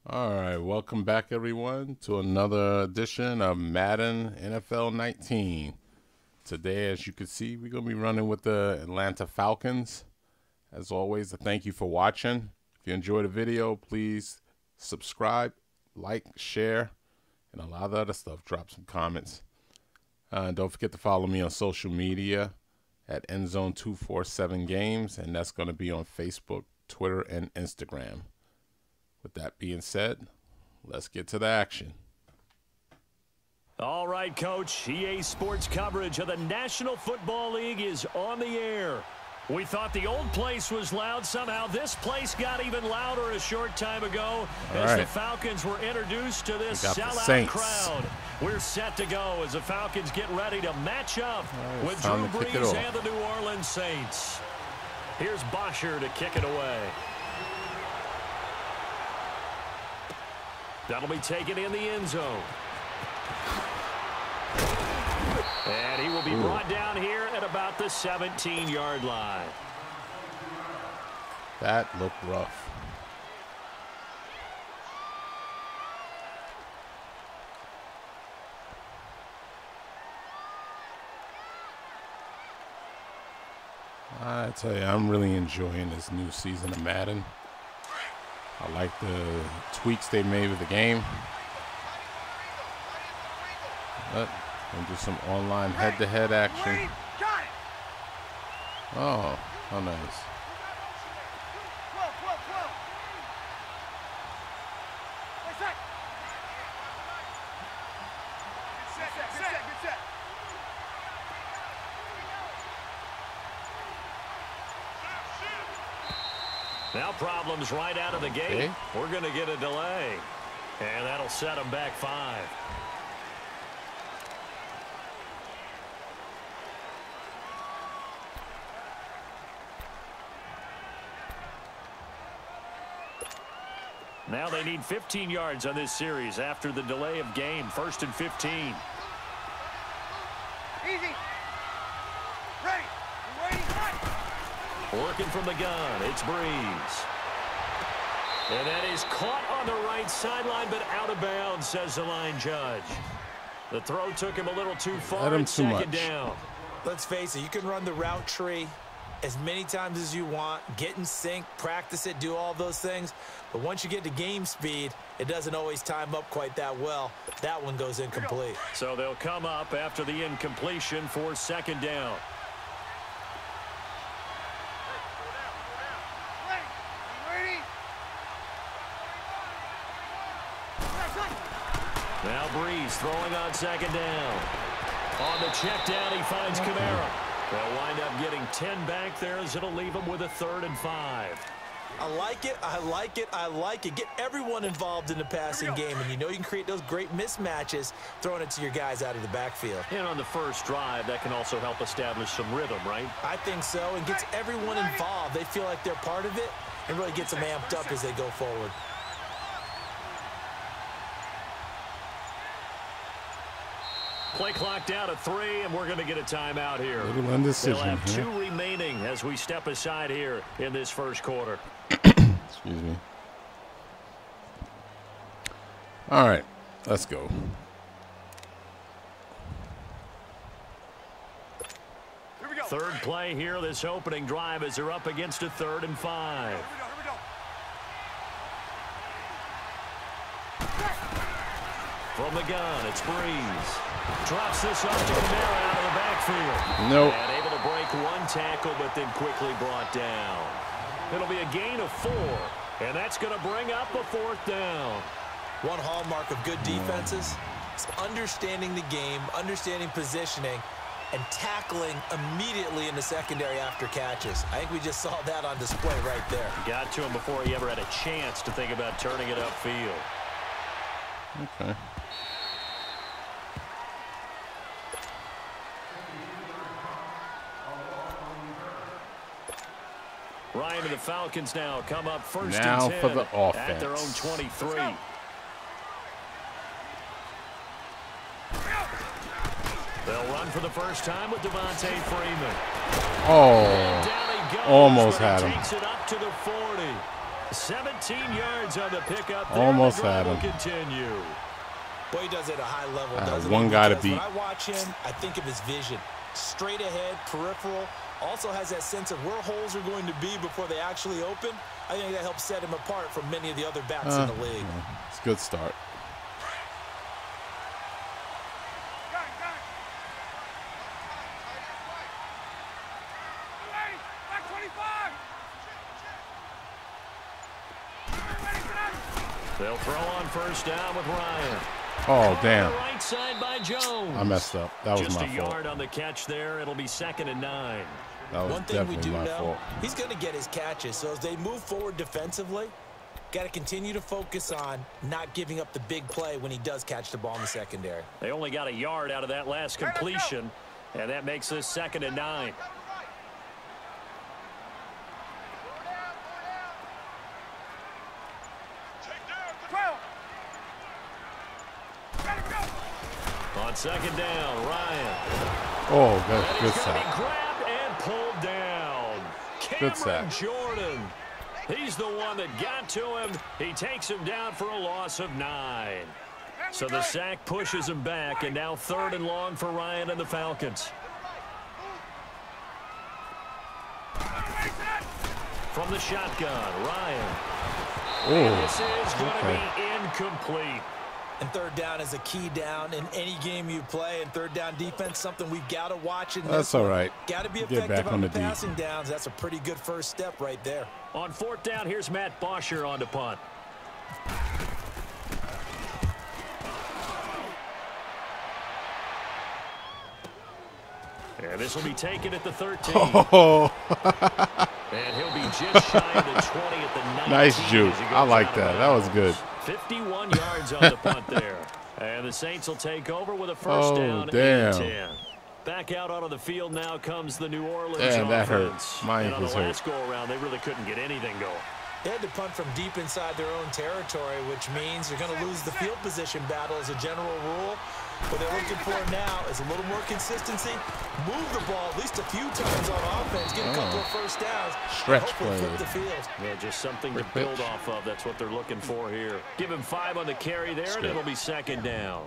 All right, welcome back everyone to another edition of Madden NFL 19. Today, as you can see, we're going to be running with the Atlanta Falcons. As always, thank you for watching. If you enjoyed the video, please subscribe, like, share, and a lot of other stuff. Drop some comments. Don't forget to follow me on social media at ENDZONE247 Games, and that's going to be on Facebook, Twitter, and Instagram. With that being said, let's get to the action. All right, Coach. EA Sports coverage of the National Football League is on the air. We thought the old place was loud. Somehow this place got even louder a short time ago as the Falcons were introduced to this sellout crowd. We're set to go as the Falcons get ready to match up with Drew Brees and the New Orleans Saints. Here's Bosher to kick it away. That'll be taken in the end zone. And he will be brought down here at about the 17-yard line. That looked rough. I tell you, I'm really enjoying this new season of Madden. I like the tweaks they made with the game. But we'll do some online head-to-head action. Oh, how nice. Now problems right out of the gate. We're going to get a delay. And that'll set them back 5. Now they need 15 yards on this series after the delay of game. 1st and 15. Easy. Ready. Working from the gun, it's Brees. And that is caught on the right sideline, but out of bounds, says the line judge. The throw took him a little too far and second down. Let's face it, you can run the route tree as many times as you want, get in sync, practice it, do all those things. But once you get to game speed, it doesn't always time up quite that well. That one goes incomplete. So they'll come up after the incompletion for 2nd down. Now Brees throwing on 2nd down. On the check down, he finds Kamara. They'll wind up getting 10 back there as it'll leave him with a 3rd and 5. I like it. I like it. I like it. Get everyone involved in the passing game, and you know you can create those great mismatches throwing it to your guys out of the backfield. And on the first drive, that can also help establish some rhythm, right? I think so, and gets everyone involved. They feel like they're part of it and really gets them amped up as they go forward. Play clock down to 3, and we're going to get a timeout here. Little indecision. They'll have 2 remaining as we step aside here in this first quarter. Excuse me. All right, let's go. Here we go. Third play here, this opening drive as they're up against a 3rd and 5. Here we go. From the gun, it's Brees. Drops this off to Kamara out of the backfield. Nope. And able to break 1 tackle, but then quickly brought down. It'll be a gain of 4, and that's going to bring up a 4th down. One hallmark of good defenses is understanding the game, understanding positioning, and tackling immediately in the secondary after catches. I think we just saw that on display right there. Got to him before he ever had a chance to think about turning it upfield. Okay. Ryan and the Falcons now come up 1st Now and 10 for the offense. at their own 23. They'll run for the first time with Devontae Freeman. Oh, almost had him. Takes it up to the 40. 17 yards on the pickup. Almost had him. Continue. Boy, he does it at a high level. Doesn't one he? guy to Because beat. when I watch him, I think of his vision. Straight ahead, peripheral. Also has that sense of where holes are going to be before they actually open. I think that helps set him apart from many of the other backs in the league. It's a good start. They'll throw on first down with Ryan. Oh, damn. Right side by Jones. I messed up. That was Just my a fault. yard on the catch there. It'll be 2nd and 9. That was One thing we definitely do my know, fault. he's going to get his catches. So as they move forward defensively, got to continue to focus on not giving up the big play when he does catch the ball in the secondary. They only got a yard out of that last completion, and that makes this 2nd and 9. On 2nd down, Ryan. Oh, good He's gonna be sack. grabbed and pulled down. Good Cameron sack. Jordan. He's the one that got to him. He takes him down for a loss of 9. So the sack pushes him back, and now 3rd and long for Ryan and the Falcons. From the shotgun, Ryan. Oh, This is going to okay. be incomplete. And 3rd down is a key down in any game you play. And 3rd down defense, something we've got to watch. In That's all right. Got to be Get effective back on on the the D. passing downs. That's a pretty good first step right there. On 4th down, here's Matt Bosher on to punt. And this will be taken at the 13. Oh, And he'll be just shy of the 20 at the 19. nice juke. as he I goes like out of that. That was bounds. good. 51 yards on the punt there. And the Saints will take over with a first Oh, down damn. and 10. Back out onto the field now comes the New Orleans Damn, that hurt. offense. My And on the ankles hurt. last go-around, they really couldn't get anything going. They had to punt from deep inside their own territory, which means they're going to lose the field position battle as a general rule. What they're looking for now is a little more consistency, move the ball at least a few times on offense, get a couple of first downs, Stretch and hopefully play. flip the field. Yeah, just something to Quick build pitch. off of. That's what they're looking for here. Give him 5 on the carry there, and good. it'll be 2nd down.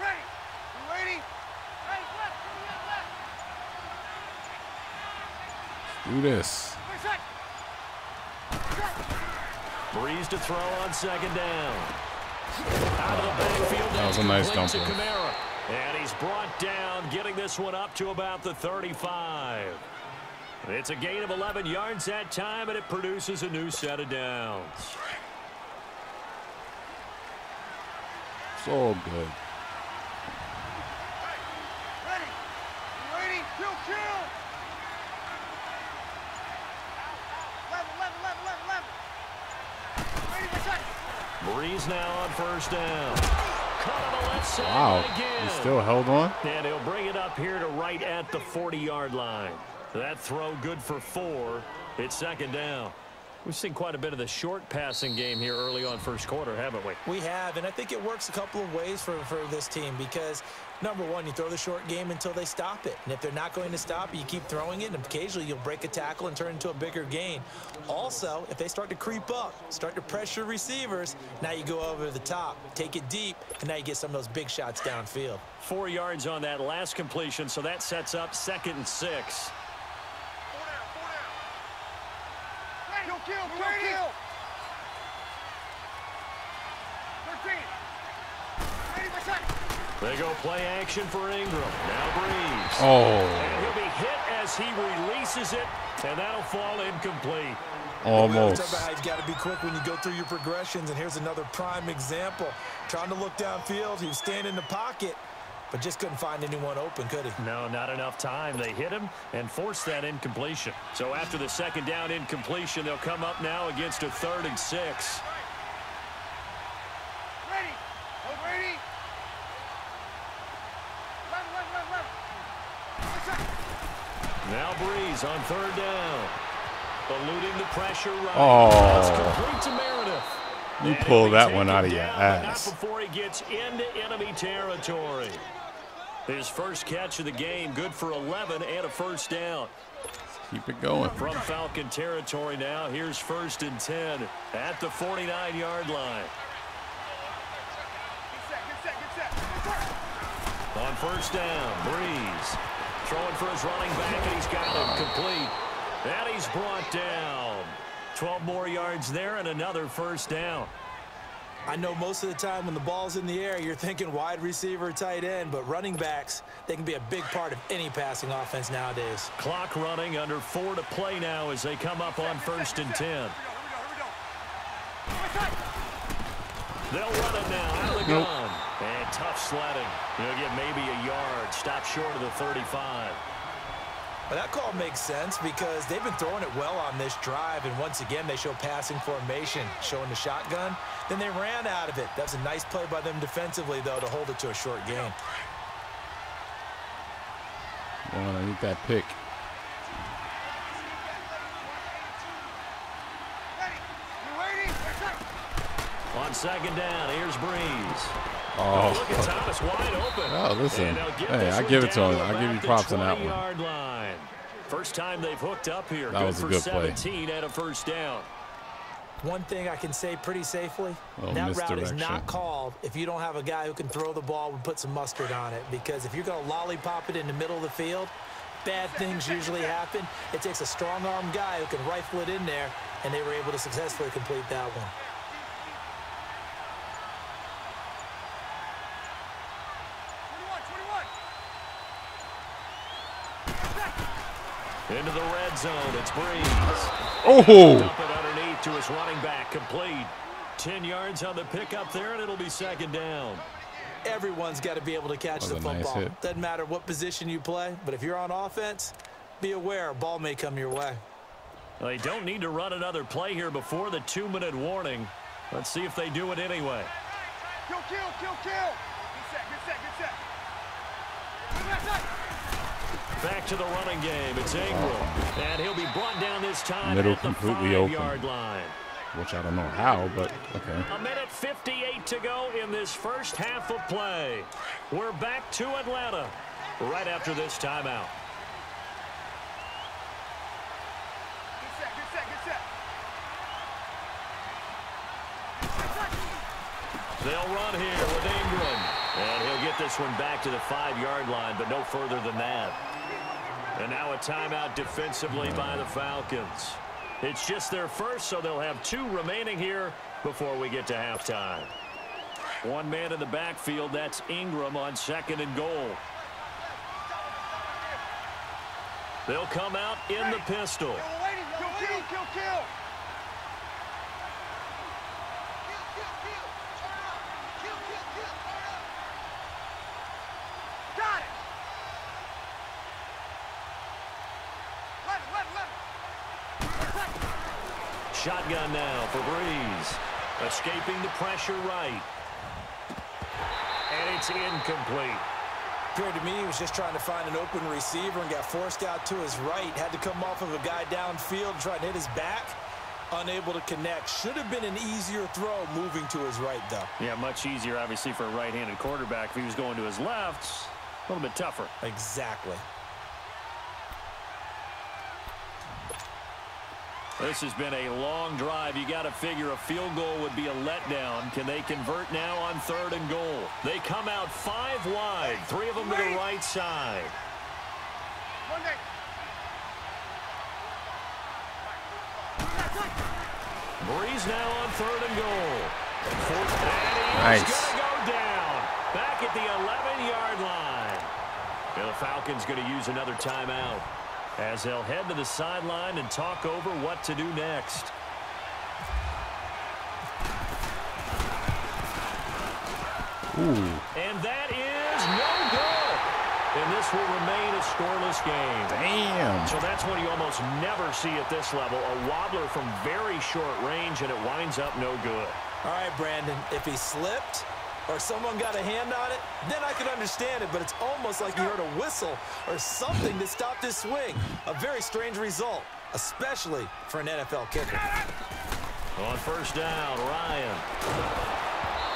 Ready. You ready? Right, left. Do this. Breeze to throw on 2nd down. Out of the backfield. That was a nice complete to dump. Kamara. And he's brought down, getting this one up to about the 35. It's a gain of 11 yards that time, and it produces a new set of downs. So good. Ready. You ready? Kill. Level. Ready for second. Breeze now on first down. Caught on the left side Wow. again. He still held on? And he'll bring it up here to right at the 40-yard line. That throw good for 4. It's 2nd down. We've seen quite a bit of the short passing game here early on first quarter, haven't we? We have, and I think it works a couple of ways for this team because, number one, you throw the short game until they stop it. And if they're not going to stop it, you keep throwing it, and occasionally you'll break a tackle and turn it into a bigger gain. Also, if they start to creep up, start to pressure receivers, now you go over the top, take it deep, and now you get some of those big shots downfield. 4 yards on that last completion, so that sets up 2nd and 6. Kill. 13. Ready for second. They go play action for Ingram. Now Breeze. Oh, And he'll be hit as he releases it, and that'll fall incomplete. We always almost. talk about how you've got to be quick when you go through your progressions, and here's another prime example. Trying to look downfield, he was standing in the pocket, but just couldn't find anyone open, could he? No, not enough time. They hit him and forced that incompletion. So after the 2nd down incompletion, they'll come up now against a 3rd and 6. Ready. Ready. Level. Now Breeze on 3rd down. Eluding the pressure right. Oh. That's complete to Meredith. You And pull he'll be that one taken out of your down, but ass. Not before he gets into enemy territory. His first catch of the game, good for 11 and a first down. Keep it going. From Falcon territory now, here's 1st and 10 at the 49-yard line. Get set. On first down, Breeze throwing for his running back, and he's got him complete. And he's brought down. 12 more yards there and another first down. I know most of the time when the ball's in the air, you're thinking wide receiver, tight end, but running backs, they can be a big part of any passing offense nowadays. Clock running, under 4 to play now as they come up on 1st and 10. Here we go. They'll run it now out of the gun. And tough sledding. He'll get maybe a yard. Stop short of the 35. But that call makes sense because they've been throwing it well on this drive, and once again they show passing formation, showing the shotgun. Then they ran out of it. That was a nice play by them defensively, though, to hold it to a short gain. Man, I need that pick. On 2nd down, here's Breeze. Oh, Look at Thomas wide open. oh, listen. And they'll get Hey, this I one give it to down him. I give you about the props on that one. 20-yard line. First time they've hooked up here. That was a good play. 17 and a first down. One thing I can say pretty safely, Oh, that route is misdirection. not called if you don't have a guy who can throw the ball and put some mustard on it. Because if you're going to lollipop it in the middle of the field, bad things usually happen. It takes a strong-arm guy who can rifle it in there, and they were able to successfully complete that one. Into the red zone, it's Breeze. Oh! Dump it underneath to his running back, complete. 10 yards on the pickup there, and it'll be 2nd down. Everyone's got to be able to catch the That was a nice football. hit. Doesn't matter what position you play, but if you're on offense, be aware a ball may come your way. They don't need to run another play here before the 2-minute warning. Let's see if they do it anyway. Kill. Get set. Back to the running game. It's Ingram. And he'll be brought down this time Middle at the completely open. 5-yard line. Which I don't know how, but okay. A minute 58 to go in this first half of play. We're back to Atlanta right after this timeout. Get set. They'll run here with Ingram. And he'll get this one back to the 5-yard line, but no further than that. And now a timeout defensively by the Falcons. It's just their first, so they'll have 2 remaining here before we get to halftime. One man in the backfield, that's Ingram on 2nd and goal. They'll come out in the pistol. Kill. Got it. Shotgun now for Breeze. Escaping the pressure right. And it's incomplete. Appeared to me he was just trying to find an open receiver and got forced out to his right. Had to come off of a guy downfield, try to hit his back. Unable to connect. Should have been an easier throw moving to his right, though. Yeah, much easier, obviously, for a right-handed quarterback. If he was going to his left, a little bit tougher. Exactly. This has been a long drive. You got to figure a field goal would be a letdown. Can they convert now on 3rd and goal? They come out 5 wide, 3 of them to the right side. Breeze now on 3rd and goal. And he's going to go down. Back at the 11-yard line. And the Falcons going to use another timeout as they'll head to the sideline and talk over what to do next. Ooh. And that is no good. And this will remain a scoreless game. Damn. So that's what you almost never see at this level. A wobbler from very short range, and it winds up no good. All right, Brandon, if he slipped or someone got a hand on it, then I could understand it, but it's almost like you heard a whistle or something to stop this swing. A very strange result. especially for an NFL kicker. On first down, Ryan.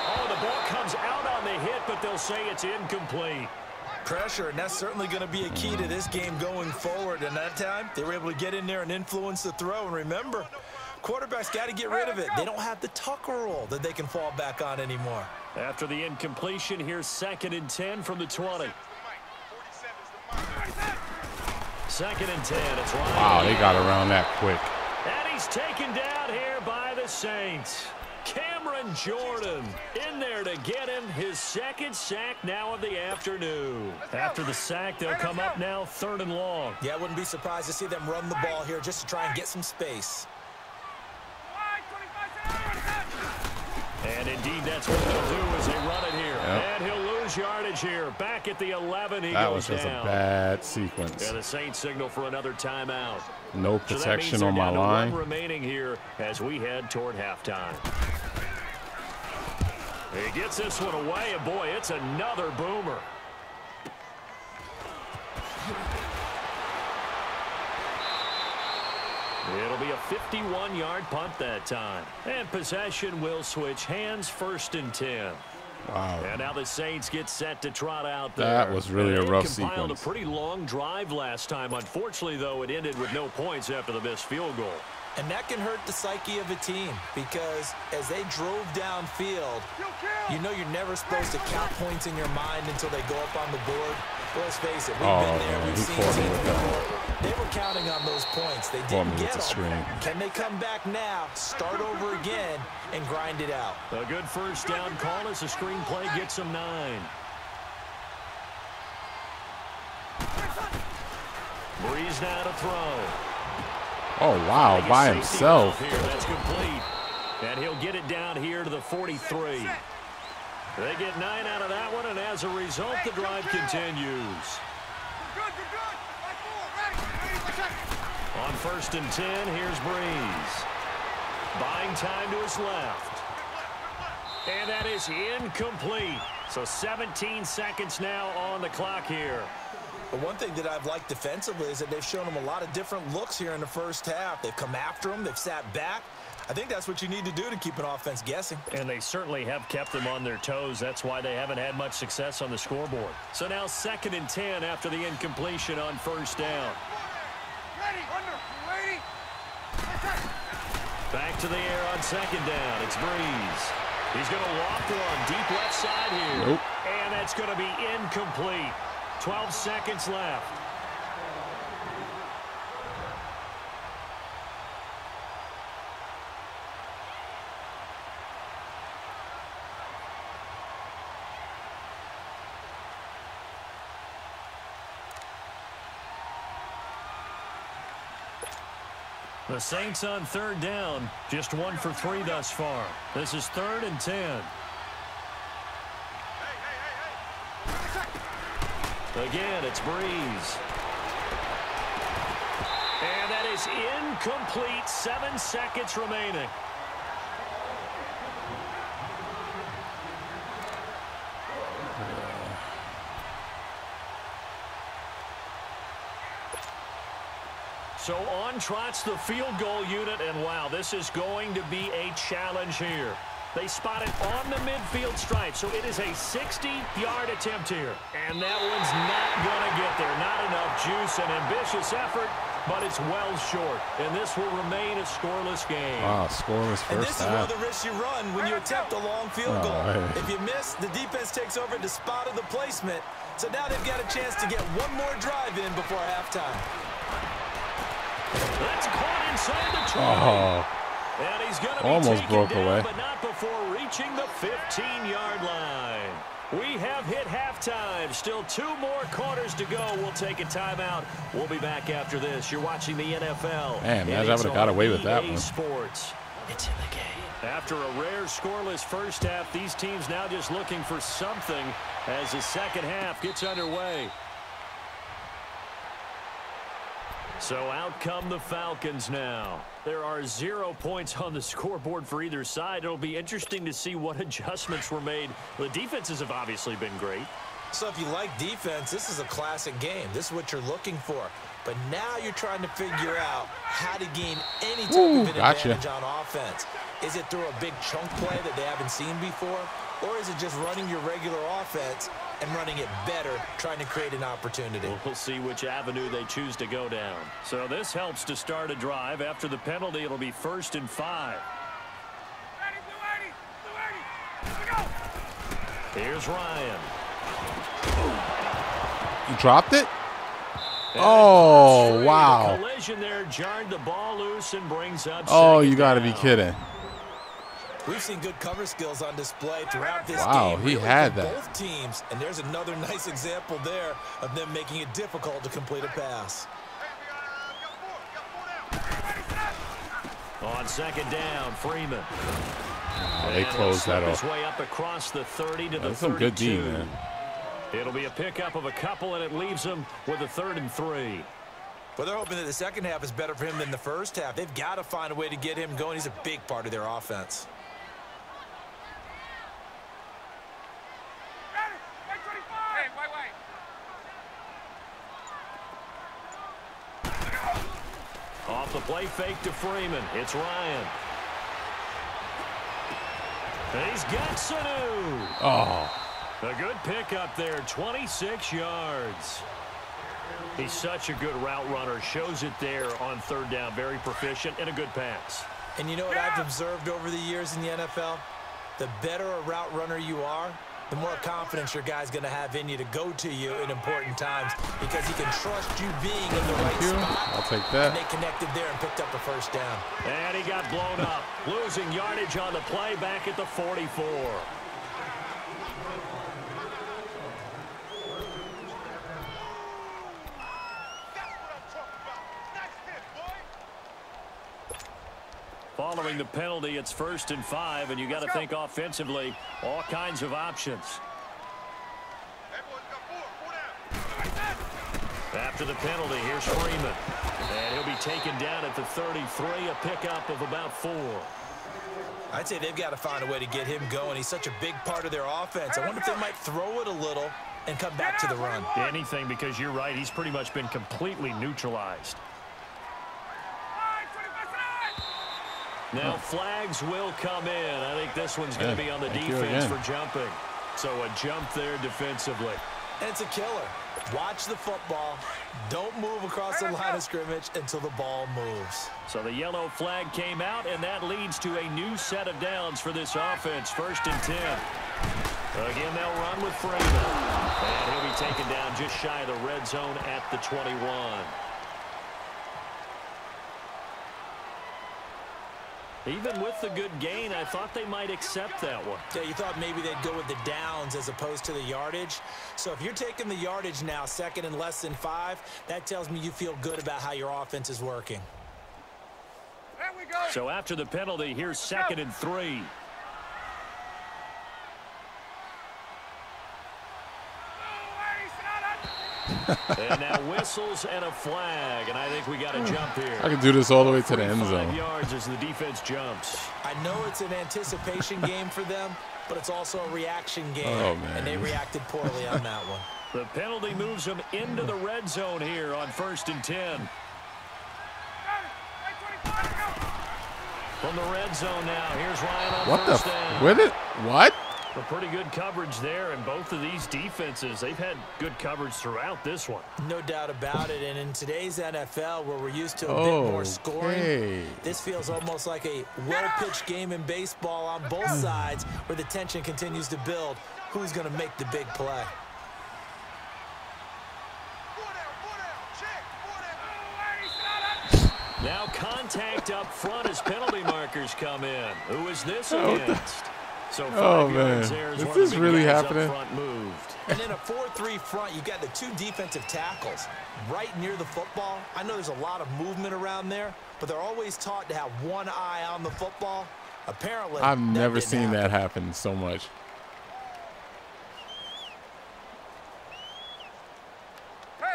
Oh, the ball comes out on the hit, but they'll say it's incomplete. Pressure, and that's certainly going to be a key to this game going forward. And that time, they were able to get in there and influence the throw. And remember, quarterbacks got to get rid of it. They don't have the tucker roll that they can fall back on anymore. After the incompletion, here's 2nd and 10 from the 20. 2nd and 10, it's Ryan. Wow, they got around that quick. And he's taken down here by the Saints. Cameron Jordan in there to get him his 2nd sack now of the afternoon. After the sack, they'll come up now 3rd and long. Yeah, I wouldn't be surprised to see them run the ball here just to try and get some space. And indeed, that's what they'll do as they run it here. Yep. And he'll lose yardage here. Back at the 11, he That goes was just down. a bad sequence. And the Saints signal for another timeout. No So that means protection they're on my down to line. 1 remaining here as we head toward halftime. He gets this one away, and boy, it's another boomer. It'll be a 51-yard punt that time. And possession will switch hands, 1st and 10. Wow. And now the Saints get set to trot out there. That was really a rough They compiled sequence. a pretty long drive last time. Unfortunately, though, it ended with no points after the missed field goal. And that can hurt the psyche of a team because as they drove downfield, you know you're never supposed to count points in your mind until they go up on the board. Well, let's face it, we've been there. man, We've he seen caught me teams with that. before. They were counting on those points. They Caught me didn't with get the them. screen. Can they come back now, start over again, and grind it out? A good first down call as the screenplay gets them 9. Breeze now to throw. Oh, wow, by Safety himself. valve here, that's complete. And he'll get it down here to the 43. They get 9 out of that one, and as a result, the drive continues. On 1st and 10, here's Breeze. Buying time to his left. And that is incomplete. So 17 seconds now on the clock here. But one thing that I've liked defensively is that they've shown them a lot of different looks here in the first half. They've come after them. They've sat back. I think that's what you need to do to keep an offense guessing. And they certainly have kept them on their toes. That's why they haven't had much success on the scoreboard. So now 2nd and 10 after the incompletion on first down. Back to the air on 2nd down. It's Breeze. He's going to loft one deep left side here. Nope. And that's going to be incomplete. 12 seconds left. The Saints on 3rd down, just 1 for 3 thus far. This is 3rd and 10. Again, it's Breeze. And that is incomplete. 7 seconds remaining. So on trots the field goal unit, and wow, this is going to be a challenge here. They spot it on the midfield stripe, so it is a 60-yard attempt here. And that one's not going to get there. Not enough juice, an ambitious effort, but it's well short. And this will remain a scoreless game. Wow, scoreless And first this is one half. of the risks you run when you attempt a long field goal. hey. If you miss, the defense takes over the spot of the placement. So now they've got a chance to get one more drive in before halftime. That's caught inside the 20. Oh, And he's going to be almost taken broke down, away. but not before reaching the 15-yard line. We have hit halftime. Still 2 more quarters to go. We'll take a timeout. We'll be back after this. You're watching the NFL. Man, and imagine I it's would've got on away with that EA one. Sports. It's in the game. After a rare scoreless first half, these teams now just looking for something as the second half gets underway. So out come the Falcons now. There are 0 points on the scoreboard for either side. It'll be interesting to see what adjustments were made. The defenses have obviously been great. So if you like defense, this is a classic game. This is what you're looking for. But now you're trying to figure out how to gain any type of an advantage on offense. Is it through a big chunk play that they haven't seen before? Or is it just running your regular offense and running it better, trying to create an opportunity? Well, we'll see which avenue they choose to go down. So this helps to start a drive. After the penalty, it'll be 1st and 5. Here's Ryan. You dropped it? Oh, wow. The collision there jarred the ball loose and brings up you got to be kidding. We've seen good cover skills on display throughout this game. Wow, he had that. Both teams, and there's another nice example there of them making it difficult to complete a pass. On 2nd down, Freeman. They closed that off. His way up across the 30 to the 32. That's some good D, man. It'll be a pickup of a couple, and it leaves him with a 3rd and 3. Well, they're hoping that the second half is better for him than the first half. They've got to find a way to get him going. He's a big part of their offense. Off the play fake to Freeman. It's Ryan. He's got Sanu. Oh. A good pickup there, 26 yards. He's such a good route runner. Shows it there on 3rd down. Very proficient and a good pass. And you know what I've observed over the years in the NFL? The better a route runner you are, the more confidence your guy's going to have in you to go to you in important times because he can trust you being in the right spot. I'll take that. And they connected there and picked up a 1st down. And he got blown up. Losing yardage on the play back at the 44. Following the penalty, it's 1st and 5, and you got to think offensively, all kinds of options. After the penalty, here's Freeman. And he'll be taken down at the 33, a pickup of about 4. I'd say they've got to find a way to get him going. He's such a big part of their offense. I wonder if they might throw it a little and come back to the run. Anything, because you're right, he's pretty much been completely neutralized. Now flags will come in. I think this one's going to be on the defense for jumping. So a jump there defensively. And it's a killer. Watch the football. Don't move across the line of scrimmage until the ball moves. So the yellow flag came out, and that leads to a new set of downs for this offense. 1st and 10. Again, they'll run with Freeman. And he'll be taken down just shy of the red zone at the 21. Even with the good gain, I thought they might accept that one. Yeah, you thought maybe they'd go with the downs as opposed to the yardage. So if you're taking the yardage now, 2nd and less than 5, that tells me you feel good about how your offense is working. There we go. So after the penalty, here's 2nd and 3. And now whistles and a flag, and I think we got a jump here. I can do this all the way to the end zone. 5 yards as the defense jumps. I know it's an anticipation game for them, but it's also a reaction game, and they reacted poorly on that one. The penalty moves them into the red zone here on 1st and 10. From the red zone now, here's Ryan on what 1st the down. with it? What? A pretty good coverage there, and both of these defenses, they've had good coverage throughout this one. No doubt about it, and in today's NFL, where we're used to a bit more scoring, this feels almost like a well-pitched game in baseball on both sides, where the tension continues to build. Who's going to make the big play? Now contact up front as penalty markers come in. Who is this against? So 5 yards there is is this really happening? Moved. And in a 4-3 front, you've got the 2 defensive tackles right near the football. I know there's a lot of movement around there, but they're always taught to have one eye on the football. Apparently, I've never seen that happen so much.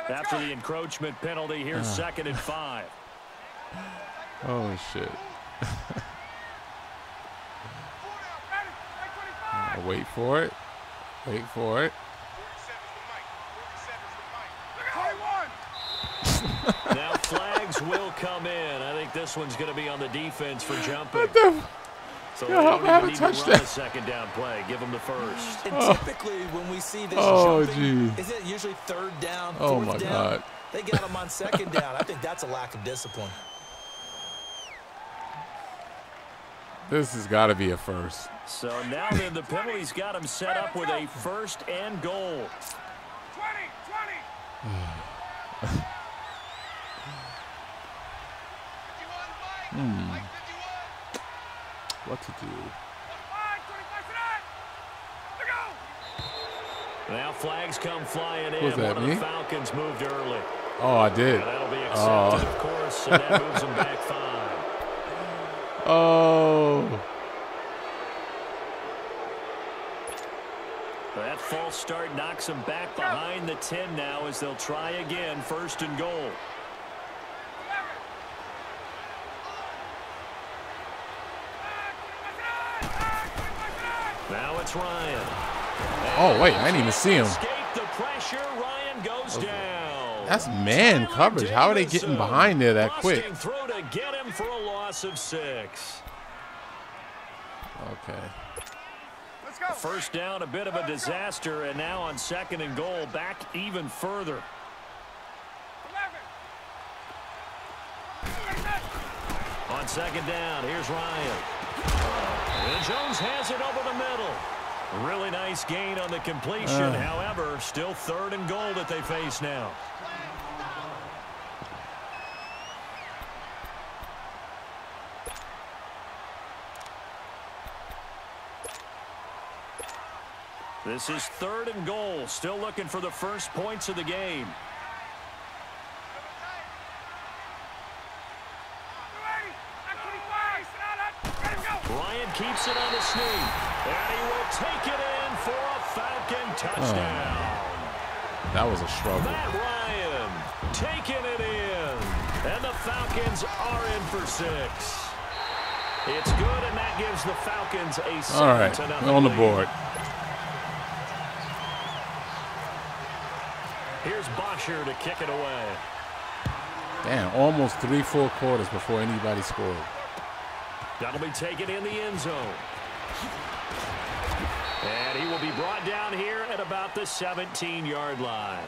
After the encroachment penalty, here's 2nd and 5. Oh, shit. Wait for it. Wait for it. come in. I think this one's going to be on the defense for jumping. So they Yo, don't have a even need to run touchdown. a second down play. Give them the first. And typically when we see this jumping, isn't it usually third down, fourth down? God. They got him on second down. I think that's a lack of discipline. This has got to be a first. So now then the penalty's got him set up with a first and goal. 20. What to do? Now flags come flying in. Was that One me? of the Falcons moved early. Oh, I did. Yeah, that'll be accepted, of course, and that moves them back 5. Oh. That false start knocks them back behind the 10 now as they'll try again, first and goal. Now it's Ryan. Oh, wait, I didn't even see him. Escape the pressure. Ryan goes down. That's man coverage. How are they getting behind there that quick? Busting through to get him for a loss of 6. Okay. Let's go. First down, a bit of a disaster, and now on second and goal, back even further. 11. On second down, here's Ryan. And Jones has it over the middle. Really nice gain on the completion. However, still third and goal that they face now. This is third and goal. Still looking for the first points of the game. Ryan keeps it on the sneak. And he will take it in for a Falcon touchdown. That was a struggle. Matt Ryan taking it in. And the Falcons are in for 6. It's good, and that gives the Falcons a 7-0 All right, on the lead. board. Here's Bosher to kick it away. Damn, almost 3 full quarters before anybody scored. That'll be taken in the end zone. And he will be brought down here at about the 17-yard line.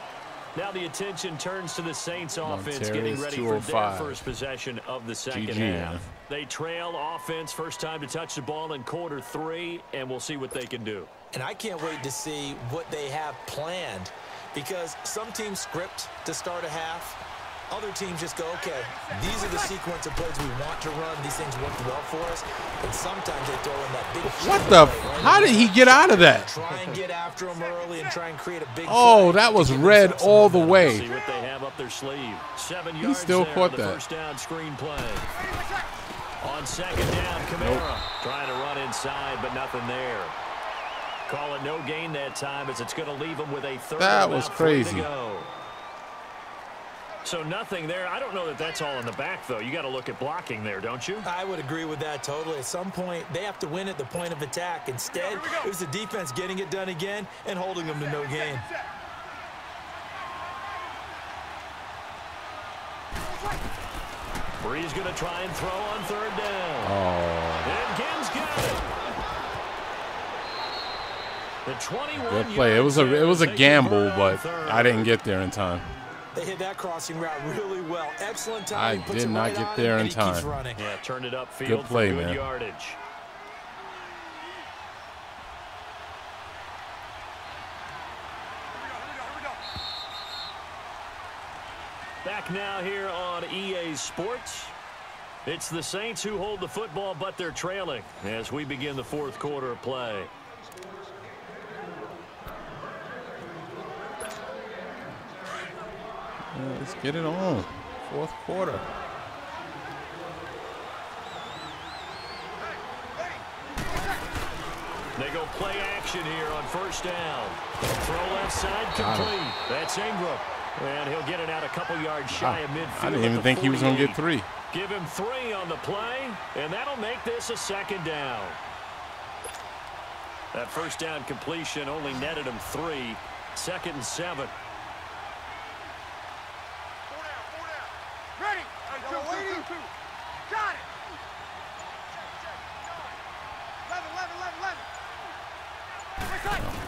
Now the attention turns to the Saints offense getting ready for their first possession of the second half. They trail offense first time to touch the ball in quarter 3, and we'll see what they can do. And I can't wait to see what they have planned, because some teams script to start a half. Other teams just go, okay, these are the sequence of plays we want to run. These things work well for us. And sometimes they throw in that big What the? How did he get out of that? Try and get after them early and try and create a big Oh, play that was to give red themselves some all the momentum. way. See what they have up their sleeve. 7 yards still there caught on the that. first down screen play. On second down, Kamara trying to run inside, but nothing there. Call it no gain that time, as it's going to leave him with a third. That and was about 3 to crazy. go. So nothing there. I don't know that that's all in the back, though. You got to look at blocking there, don't you? I would agree with that totally. At some point, they have to win at the point of attack. Instead, it was the defense getting it done again and holding them to no gain. Bree's going to try and throw on third down. Oh, And Gibbs got it. The 21 good play. It was a gamble, but I didn't get there in time. They hit that crossing route really well. Excellent I time. Puts did it not right get on there him, in and he keeps time. running. Yeah, turned it upfield Good play, for good man. yardage. Back now here on EA Sports. It's the Saints who hold the football, but they're trailing as we begin the fourth quarter of play. Let's get it on. Fourth quarter. They go play action here on first down. Throw left side complete. That's Ingram. And he'll get it out a couple yards shy of midfield. I didn't even think he was going to get 3. Give him 3 on the play, and that'll make this a second down. That first down completion only netted him 3. Second and 7. Ready.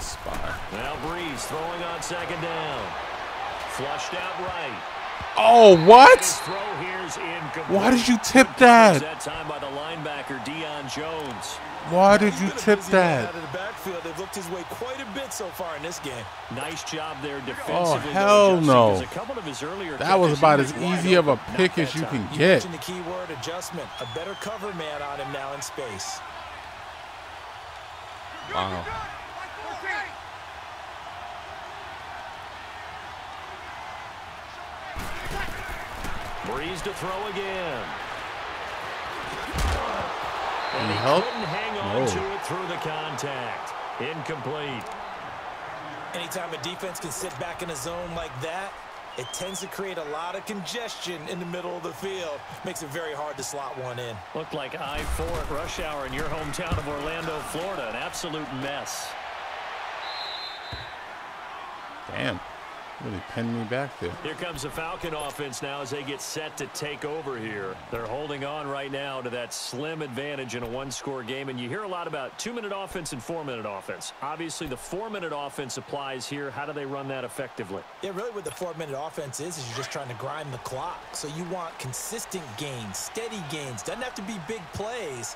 Spy. Now Breeze throwing on second down. Flushed out right. Oh, what? His throw here's incomplete. Why did you tip that? That time by the linebacker, Deion Jones. Why did you tip that? Out of the backfield, they've looked his way quite a bit so far in this game. Nice job there defensively. Oh, hell no. A couple of his earlier That was about as catches, easy of a pick as you can You get. mentioned the key word, adjustment. A better cover man on him now in space. Wow. Breeze to throw again. And he help? couldn't hang on to it through the contact. Incomplete. Anytime a defense can sit back in a zone like that, it tends to create a lot of congestion in the middle of the field. Makes it very hard to slot one in. Looked like I-4 at rush hour in your hometown of Orlando, Florida. An absolute mess. Damn. Really pinned me back there. Here comes the Falcon offense now as they get set to take over here. They're holding on right now to that slim advantage in a one-score game. And you hear a lot about 2-minute offense and 4-minute offense. Obviously, the 4-minute offense applies here. How do they run that effectively? Yeah, really what the 4-minute offense is you're just trying to grind the clock. So you want consistent gains, steady gains. Doesn't have to be big plays,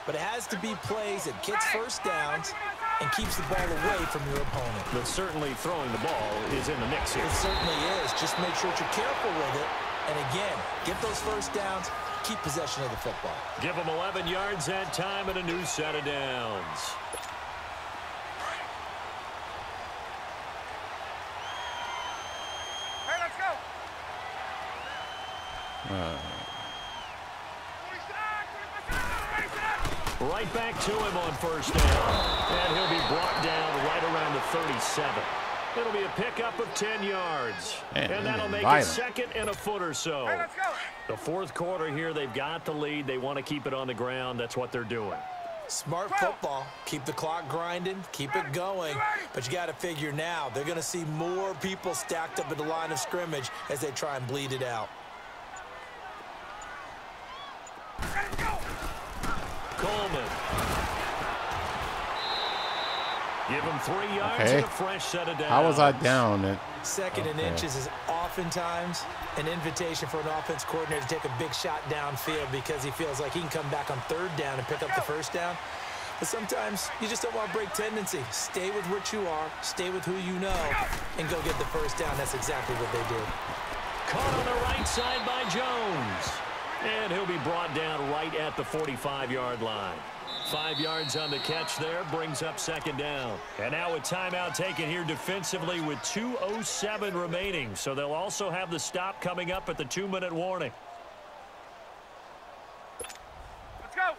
but it has to be plays that gets first downs and keeps the ball away from your opponent. But certainly throwing the ball is in the mix here. It certainly is. Just make sure that you're careful with it. And again, get those first downs, keep possession of the football. Give them 11 yards that time and a new set of downs. Hey, let's go. Right back to him on first down. And he'll be brought down right around the 37. It'll be a pickup of 10 yards. Man, and that'll make it second and a foot or so. Hey, let's go. The fourth quarter here, they've got the lead. They want to keep it on the ground. That's what they're doing. Smart football. Keep the clock grinding. Keep it going. But you got to figure now, they're going to see more people stacked up at the line of scrimmage as they try and bleed it out. Coleman. Give him 3 yards Okay. and a fresh set of downs. How was I down at? Second and inches is oftentimes an invitation for an offense coordinator to take a big shot downfield because he feels like he can come back on third down and pick up the first down. But sometimes you just don't want to break tendency. Stay with what you are, stay with who you know, and go get the first down. That's exactly what they did. Caught on the right side by Jones. And he'll be brought down right at the 45-yard line. 5 yards on the catch there, brings up second down. And now a timeout taken here defensively with 2:07 remaining. So they'll also have the stop coming up at the 2-minute warning. Let's go.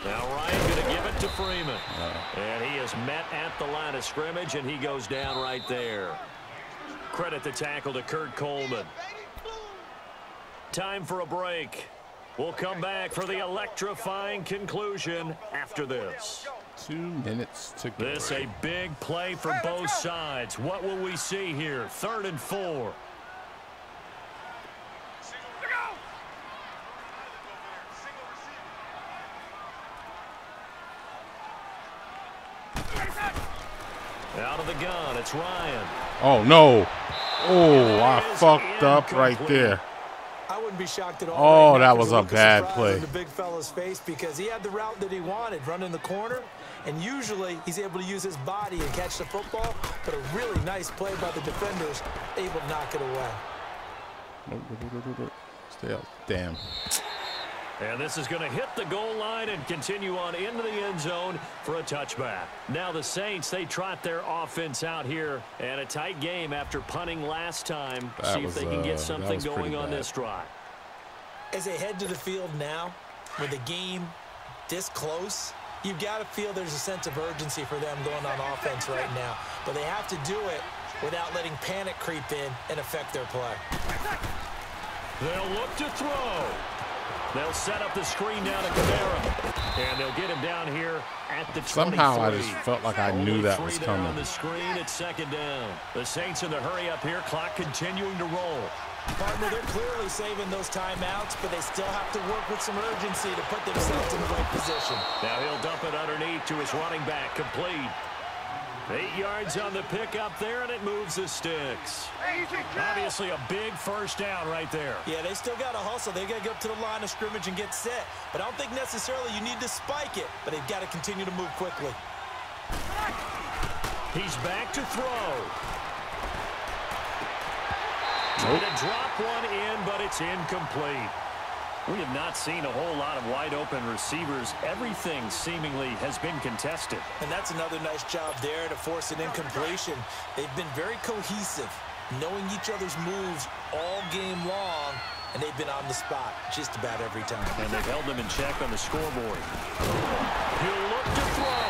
Now Ryan going to give it to Freeman. And he is met at the line of scrimmage, and he goes down right there. Credit the tackle to Kurt Coleman. Time for a break. We'll come back for the electrifying conclusion after this. 2 minutes to go. This a big play for both sides. What will we see here? 3rd and 4. Out of the gun, it's Ryan. Oh, no. Oh, I fucked up right there. I wouldn't be shocked at all. Oh, right now that if was there's a look of bad surprise play. on the big fella's face because he had the route that he wanted, running the corner, and usually he's able to use his body and catch the football, but a really nice play by the defenders, able to knock it away. Stay up. Damn. And this is going to hit the goal line and continue on into the end zone for a touchback. Now the Saints, they trot their offense out here, and a tight game after punting last time. That See if they can get something going on bad. this drive. As they head to the field now, with the game this close, you've got to feel there's a sense of urgency for them going on offense right now. But they have to do it without letting panic creep in and affect their play. They'll look to throw. They'll set up the screen down to Kamara. And they'll get him down here at the 23. Somehow I just felt like I knew that was coming. On the screen, it's second down. The Saints in the hurry up here, clock continuing to roll. Partner, they're clearly saving those timeouts, but they still have to work with some urgency to put themselves in the right position. Now he'll dump it underneath to his running back, complete. 8 yards on the pickup there, and it moves the sticks. Obviously a big first down right there. Yeah, they still got to hustle. They got to get up to the line of scrimmage and get set. But I don't think necessarily you need to spike it, but they've got to continue to move quickly. He's back to throw. Nope. Trying to drop one in, but it's incomplete. We have not seen a whole lot of wide-open receivers. Everything seemingly has been contested. And that's another nice job there to force an incompletion. They've been very cohesive, knowing each other's moves all game long, and they've been on the spot just about every time. And they've held them in check on the scoreboard. He'll look to throw.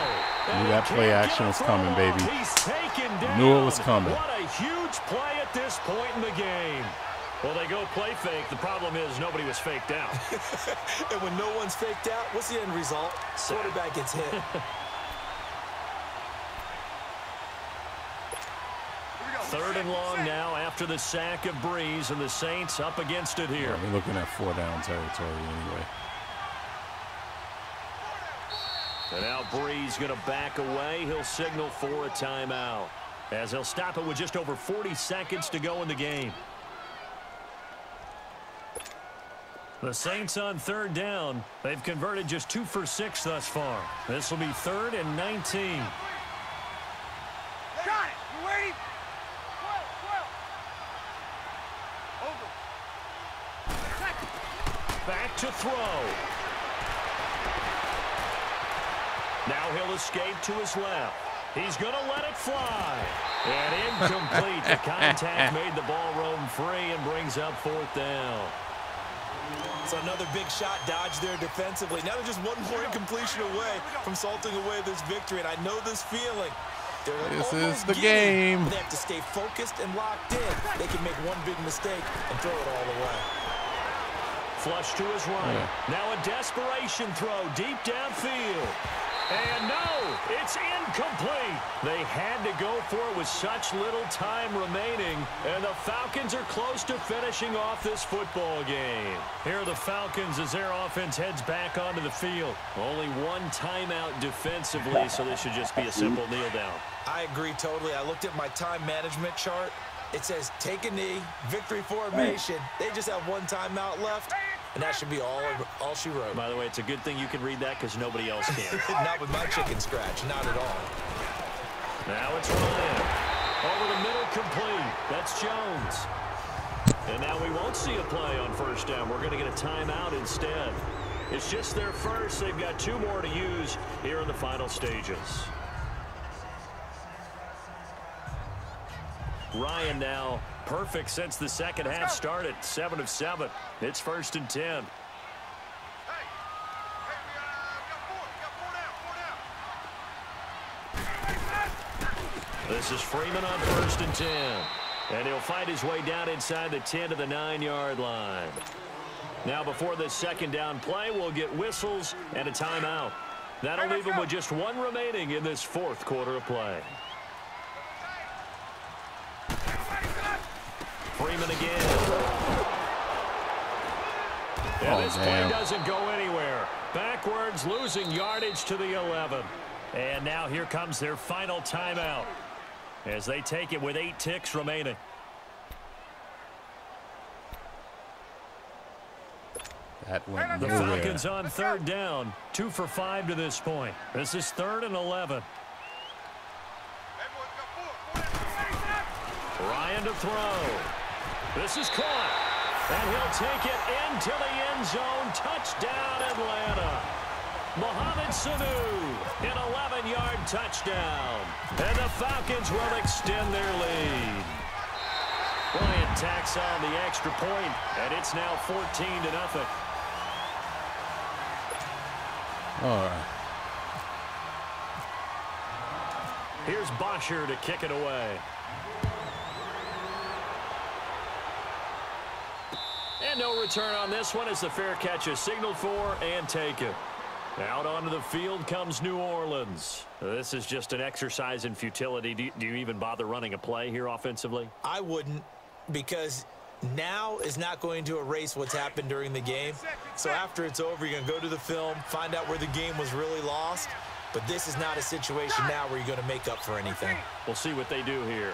Knew that play action was coming, baby. He's taken down. Knew it was coming. What a huge play at this point in the game. Well, they go play fake. The problem is nobody was faked out. And when no one's faked out, what's the end result? Quarterback gets hit. Third and long now after the sack of Breeze, and the Saints up against it here. We're looking at 4-down territory anyway. And now Breeze going to back away. He'll signal for a timeout, as he'll stop it with just over 40 seconds to go in the game. The Saints on third down. They've converted just 2 for 6 thus far. This will be 3rd and 19. Got it. You waiting? Over. Back to throw. Now he'll escape to his left. He's going to let it fly. And incomplete. The contact made the ball roam free and brings up 4th down. So another big shot dodged there defensively. Now they're just one more incompletion away from salting away this victory. And I know this feeling. This is the game. They have to stay focused and locked in. They can make one big mistake and throw it all away. Flush to his right. Yeah. Now a desperation throw deep downfield. And no, it's incomplete. They had to go for it with such little time remaining, and the Falcons are close to finishing off this football game. Here are the Falcons as their offense heads back onto the field. Only one timeout defensively, so this should just be a simple kneel down. I agree totally. I looked at my time management chart. It says take a knee, victory formation. They just have one timeout left. And that should be all she wrote. By the way, it's a good thing you can read that because nobody else can. Not with my chicken scratch. Not at all. Now it's Ryan. Over the middle, complete. That's Jones. And now we won't see a play on first down. We're going to get a timeout instead. It's just their first. They've got 2 more to use here in the final stages. Ryan now perfect since the second half started. 7 of 7. It's 1st and 10. Hey, we got 4 down. This is Freeman on 1st and 10. And he'll fight his way down inside the 10 to the 9-yard line. Now before this second down play, we'll get whistles and a timeout. That'll leave him with just 1 remaining in this 4th quarter of play. Freeman again. And this play doesn't go anywhere. Backwards, losing yardage to the 11. And now here comes their final timeout as they take it with 8 ticks remaining. That went The nowhere. Falcons on third down, 2 for 5 to this point. This is 3rd and 11. Ryan to throw. This is caught. And he'll take it into the end zone. Touchdown, Atlanta. Mohamed Sanu, an 11-yard touchdown. And the Falcons will extend their lead. Bryant tacks on the extra point, and it's now 14-0. All right. Here's Bosher to kick it away. And no return on this one as the fair catch is signaled for and taken. Out onto the field comes New Orleans. This is just an exercise in futility. Do you even bother running a play here offensively? I wouldn't, because now is not going to erase what's happened during the game. So after it's over, you're going to go to the film, find out where the game was really lost. But this is not a situation now where you're going to make up for anything. We'll see what they do here.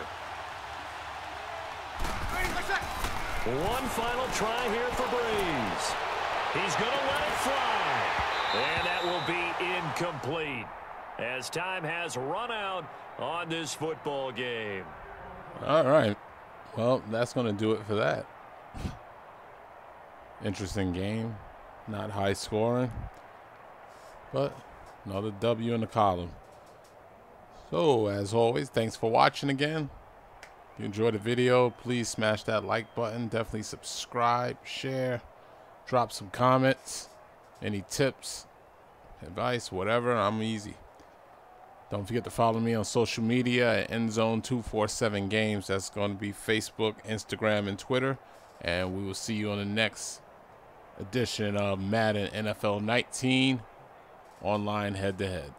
One final try here for Breeze. He's going to let it fly. And that will be incomplete as time has run out on this football game. All right. Well, that's going to do it for that. Interesting game. Not high scoring. But another W in the column. So, as always, thanks for watching again. If you enjoyed the video, please smash that like button. Definitely subscribe, share, drop some comments. Any tips, advice, whatever, I'm easy. Don't forget to follow me on social media at ENDZONE247 Games. That's going to be Facebook, Instagram, and Twitter. And we will see you on the next edition of Madden NFL 19 online head-to-head.